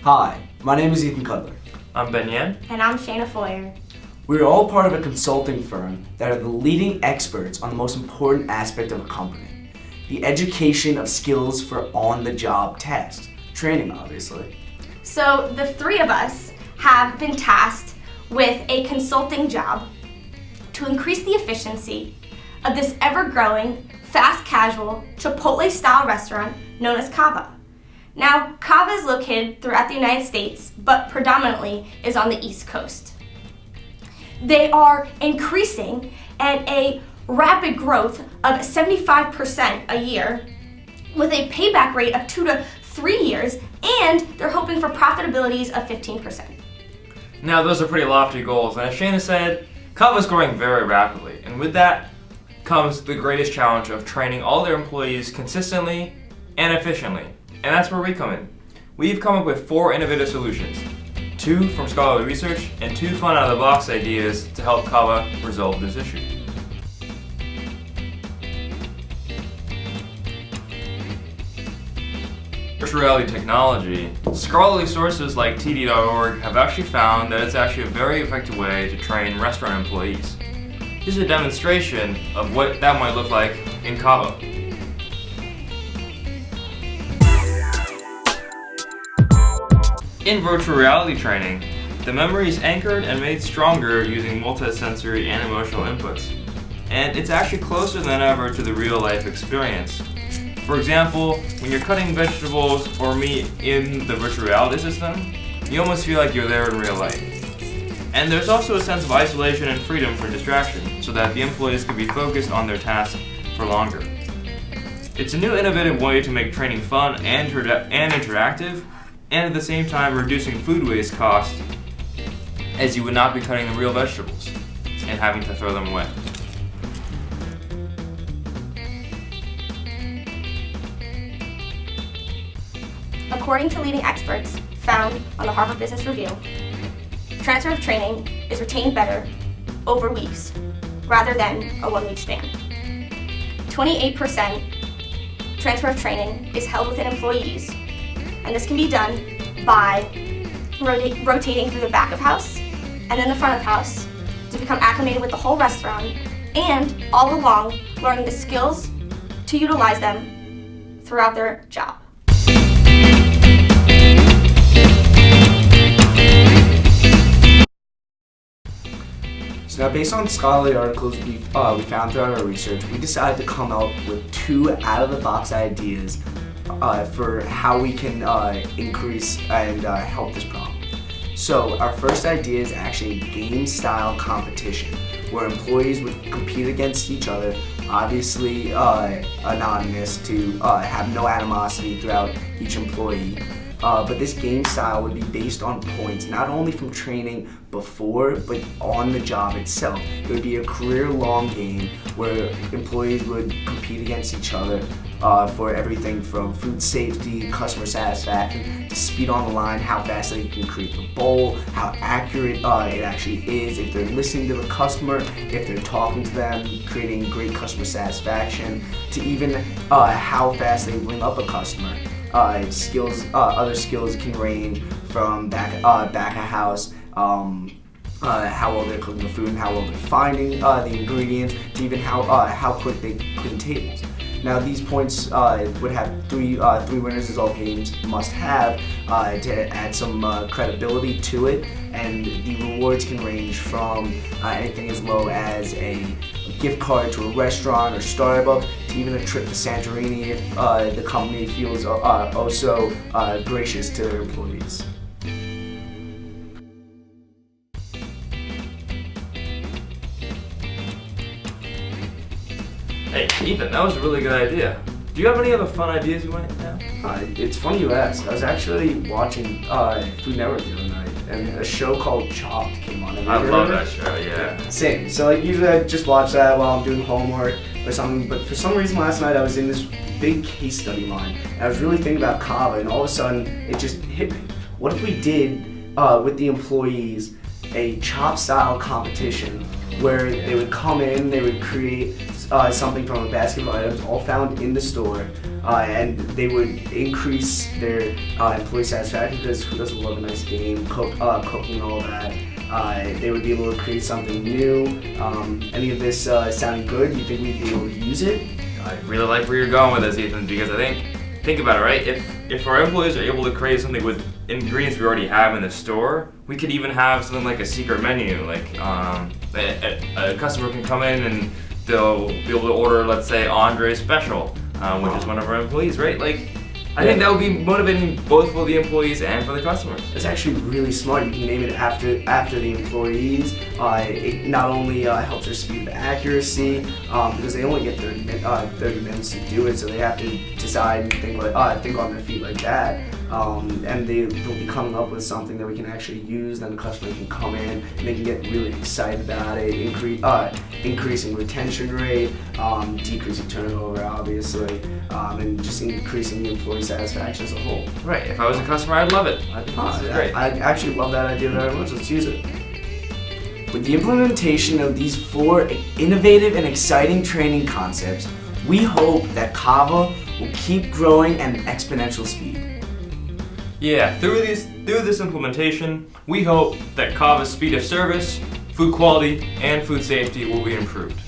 Hi, my name is Ethan Cutler. I'm Ben Yan. And I'm Shayna Foyer. We are all part of a consulting firm that are the leading experts on the most important aspect of a company, the education of skills for on-the-job tasks, training obviously. So the three of us have been tasked with a consulting job to increase the efficiency of this ever-growing, fast casual, Chipotle-style restaurant known as Cava. Now, Cava is located throughout the United States, but predominantly is on the East Coast. They are increasing at a rapid growth of 75% a year, with a payback rate of 2 to 3 years, and they're hoping for profitabilities of 15%. Now, those are pretty lofty goals, and as Shayna said, Cava is growing very rapidly, and with that comes the greatest challenge of training all their employees consistently and efficiently. And that's where we come in. We've come up with 4 innovative solutions, 2 from scholarly research and 2 fun out-of-the-box ideas to help Cava resolve this issue. Virtual reality technology, scholarly sources like TD.org have actually found that it's actually a very effective way to train restaurant employees. Here's a demonstration of what that might look like in Cava. In virtual reality training, the memory is anchored and made stronger using multisensory and emotional inputs. And it's actually closer than ever to the real-life experience. For example, when you're cutting vegetables or meat in the virtual reality system, you almost feel like you're there in real life. And there's also a sense of isolation and freedom from distraction, so that the employees can be focused on their task for longer. It's a new innovative way to make training fun and interactive, and at the same time reducing food waste cost, as you would not be cutting the real vegetables and having to throw them away. According to leading experts found on the Harvard Business Review, transfer of training is retained better over weeks rather than a 1-week span. 28% transfer of training is held within employees, and this can be done by rotating through the back of house and then the front of house to become acclimated with the whole restaurant, and all along learning the skills to utilize them throughout their job. So now, based on scholarly articles we found throughout our research, we decided to come up with 2 out-of-the-box ideas for how we can increase and help this problem. So our first idea is actually a game-style competition where employees would compete against each other, obviously anonymous, to have no animosity throughout each employee. But this game style would be based on points, not only from training before, but on the job itself. It would be a career-long game where employees would compete against each other for everything from food safety, customer satisfaction, to speed on the line, how fast they can create the bowl, how accurate it actually is, if they're listening to the customer, if they're talking to them, creating great customer satisfaction, to even how fast they ring up a customer. Other skills can range from back of house, how well they're cooking the food and how well they're finding the ingredients, to even how quick they clean tables. Now these points would have three winners, as all games must have, to add some credibility to it, and the rewards can range from anything as low as a gift card to a restaurant or Starbucks, to even a trip to Santorini if the company feels also gracious to their employees. Hey, Ethan, that was a really good idea. Do you have any other fun ideas you might have? It's funny you ask. I was actually watching Food Network the other night, and a show called Chopped came on. I love that show, yeah. Same. So usually I just watch that while I'm doing homework or something, but for some reason last night I was in this big case study mind, and I was really thinking about Cava, and all of a sudden it just hit me. What if we did with the employees a chop style competition where they would come in, they would create something from a basket of items all found in the store, and they would increase their employee satisfaction, because who doesn't love a nice game, cooking and all that. They would be able to create something new. Any of this sounding good? Do you think we'd be able to use it? I really like where you're going with this, Ethan, because think about it, right? If our employees are able to create something with ingredients we already have in the store, we could even have something like a secret menu. Like a customer can come in and they'll be able to order, let's say, Andre's Special, which is one of our employees, right? Like, I think that would be motivating both for the employees and for the customers. It's actually really smart. You can name it after the employees. It not only helps their speed of accuracy, because they only get 30 minutes to do it, so they have to decide and think on their feet like that. And they'll be coming up with something that we can actually use. Then the customer can come in and they can get really excited about it. Increasing retention rate, decreasing turnover, obviously, and just increasing the employee satisfaction as a whole. Right. If I was a customer, I'd love it. I think this is great. I actually love that idea very much. Let's use it. With the implementation of these 4 innovative and exciting training concepts, we hope that Cava will keep growing at an exponential speed. Yeah, through this implementation, we hope that Cava's speed of service, food quality, and food safety will be improved.